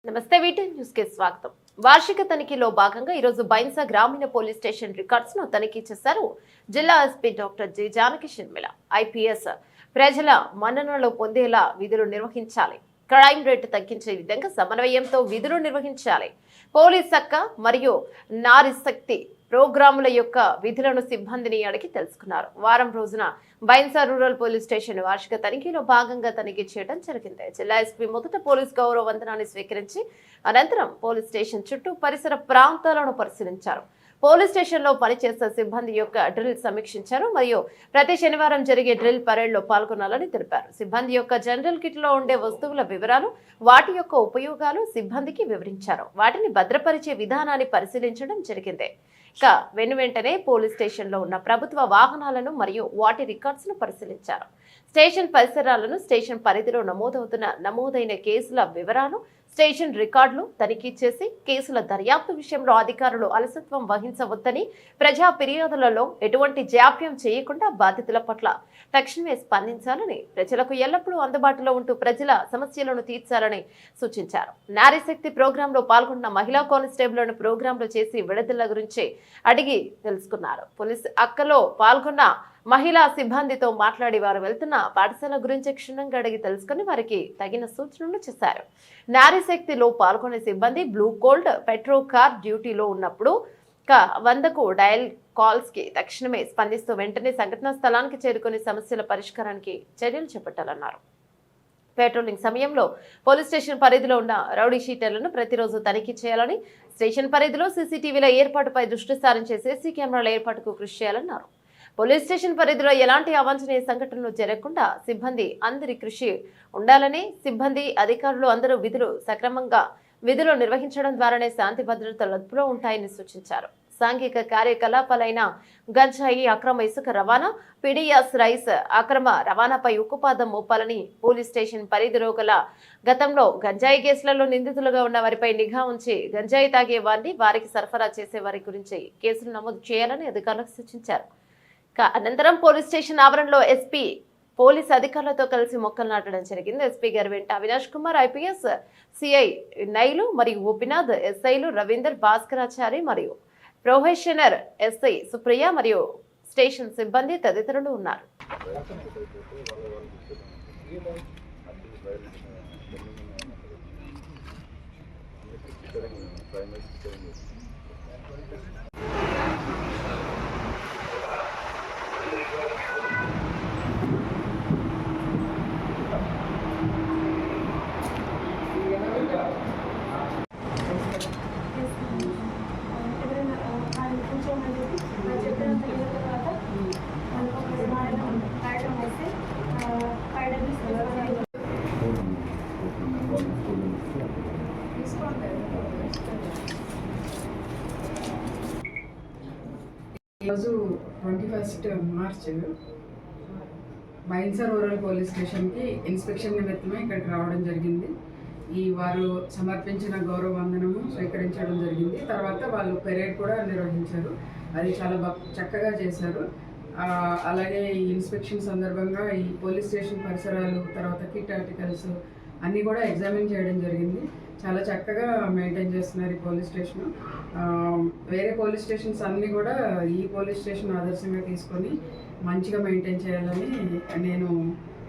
నమస్తే వీటెన్ న్యూస్ కి స్వాగతం. వార్షిక తనిఖీలో భాగంగా ఈరోజు బైన్సా గ్రామీణ పోలీస్ స్టేషన్ రికార్డ్స్ ను తనిఖీ చేశారు జిల్లా SP doctor G Janaki Sharmila. IPS ప్రజల మన్ననలు పొందేలా విధులు నిర్వహించాలి, క్రైమ్ రేటు తగ్గించే విధంగా సమన్వయంతో విధులు నిర్వహించాలి, పోలీస్ శాఖ మరియు నారీ శక్తి ప్రోగ్రాముల యొక్క విధులను సిబ్బందిని అడిగి తెలుసుకున్నారు. వారం రోజున బైన్సా రూరల్ పోలీస్ స్టేషన్ వార్షిక తనిఖీలో భాగంగా తనిఖీ చేయడం జరిగింది. జిల్లా ఎస్పీ మొదట పోలీస్ గౌరవ వందనాన్ని స్వీకరించి అనంతరం పోలీస్ స్టేషన్ చుట్టూ పరిసర ప్రాంతాలను పరిశీలించారు. పోలీస్ స్టేషన్ లో పనిచేసే సిబ్బంది యొక్క డ్రిల్ సమీక్షించారు మరియు ప్రతి శనివారం జరిగే డ్రిల్ పరేడ్ లో పాల్గొనాలని తెలిపారు. సిబ్బంది యొక్క జనరల్ కిట్ లో ఉండే వస్తువుల వివరాలు, వాటి యొక్క ఉపయోగాలు సిబ్బందికి వివరించారు. వాటిని భద్రపరిచే విధానాన్ని పరిశీలించడం జరిగింది. ఇక వెంటనే పోలీస్ స్టేషన్ లో ఉన్న ప్రభుత్వ వాహనాలను మరియు వాటి రికార్డ్స్ ను పరిశీలించారు. స్టేషన్ పరిసరాలను, స్టేషన్ పరిధిలో నమోదైన కేసుల వివరాలు, స్టేషన్ రికార్డులు తనిఖీ చేసి కేసుల దర్యాప్తు విషయంలో అధికారులు అలసత్వం వహించవద్దని, ప్రజా ఫిర్యాదులలో ఎటువంటి జాప్యం చేయకుండా బాధితుల పట్ల తక్షణమే స్పందించాలని, ప్రజలకు ఎల్లప్పుడూ అందుబాటులో ఉంటూ ప్రజల సమస్యలను తీర్చాలని సూచించారు. నారీ శక్తి ప్రోగ్రాంలో పాల్గొన్న మహిళా కానిస్టేబుల్ను ప్రోగ్రాంలో చేసి విడుదల గురించి అడిగి తెలుసుకున్నారు. పోలీస్ అక్కలో పాల్గొన్న మహిళా సిబ్బందితో మాట్లాడి వారు వెళ్తున్న పాఠశాల గురించి క్షుణ్ణంగా అడిగి తెలుసుకుని వారికి తగిన సూచనలు చేశారు. నారీ శక్తిలో పాల్గొనే సిబ్బంది బ్లూ కోల్డ్ పెట్రో కార్ డ్యూటీలో ఉన్నప్పుడు 100కు డయల్ కాల్స్ కి తక్షణమే స్పందిస్తూ వెంటనే సంఘటనా స్థలానికి చేరుకుని సమస్యల పరిష్కారానికి చర్యలు చేపట్టాలన్నారు. పెట్రోలింగ్ సమయంలో పోలీస్ స్టేషన్ పరిధిలో ఉన్న రౌడీ షీటర్లను ప్రతిరోజు తనిఖీ చేయాలని, స్టేషన్ పరిధిలో సీసీటీవీల ఏర్పాటుపై దృష్టి సారించి సీసీ కెమెరాల ఏర్పాటుకు కృషి చేయాలన్నారు. పోలీస్ స్టేషన్ పరిధిలో ఎలాంటి అవాంఛనీయ సంఘటనలు జరగకుండా సిబ్బంది అందరి కృషి ఉండాలని, సిబ్బంది అధికారులు అందరూ సక్రమంగా విధులు నిర్వహించడం ద్వారానే శాంతి భద్రతలు అదుపులో ఉంటాయని సూచించారు. సాంఘిక కార్యకలాపాలైన గంజాయి అక్రమ ఇసుక రవాణా, పీడీఎస్ రైస్ అక్రమ రవాణాపై ఉక్కుపాదం మోపాలని, పోలీస్ స్టేషన్ పరిధిలో గల గతంలో గంజాయి కేసులలో నిందితులుగా ఉన్న వారిపై నిఘా ఉంచి గంజాయి తాగే వారికి సరఫరా చేసే వారి గురించి కేసులు నమోదు చేయాలని అధికారులకు సూచించారు. అనంతరం పోలీస్ స్టేషన్ ఆవరణలో ఎస్పీ పోలీస్ అధికారులతో కలిసి మొక్కలు నాటడం జరిగింది. ఎస్పీ గారి వెంట Avinash Kumar, IPS CI Nile మరియు గోపినాథ్, ఎస్ఐలు రవీందర్, భాస్కరాచారి మరియు ప్రొఫెషనర్ ఎస్ఐ సుప్రియ మరియు స్టేషన్ సిబ్బంది తదితరులు ఉన్నారు. ఈరోజు 21 మార్చ్ బైన్సా రూరల్ పోలీస్ స్టేషన్కి ఇన్స్పెక్షన్ నిమిత్తమే ఇక్కడికి రావడం జరిగింది. వారు సమర్పించిన గౌరవ వందనము స్వీకరించడం జరిగింది. తర్వాత వాళ్ళు పెరేడ్ కూడా నిర్వహించారు. అది చాలా చక్కగా చేశారు. అలాగే ఈ ఇన్స్పెక్షన్ సందర్భంగా ఈ పోలీస్ స్టేషన్ పరిసరాలు, తర్వాత కిట్ ఆర్టికల్స్ అన్నీ కూడా ఎగ్జామిన్ చేయడం జరిగింది. చాలా చక్కగా మెయింటైన్ చేస్తున్నారు ఈ పోలీస్ స్టేషన్. వేరే పోలీస్ స్టేషన్స్ అన్నీ కూడా ఈ పోలీస్ స్టేషన్ ఆదర్శంగా తీసుకొని మంచిగా మెయింటైన్ చేయాలని నేను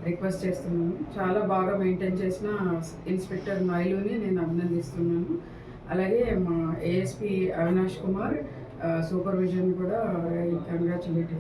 రిక్వెస్ట్ చేస్తున్నాను. చాలా బాగా మెయింటైన్ చేసిన ఇన్స్పెక్టర్ నైలుని నేను అభినందిస్తున్నాను. అలాగే మా ఏఎస్పీ అవినాష్ కుమార్ సూపర్విజన్ కూడా కంగ్రాచులేట్.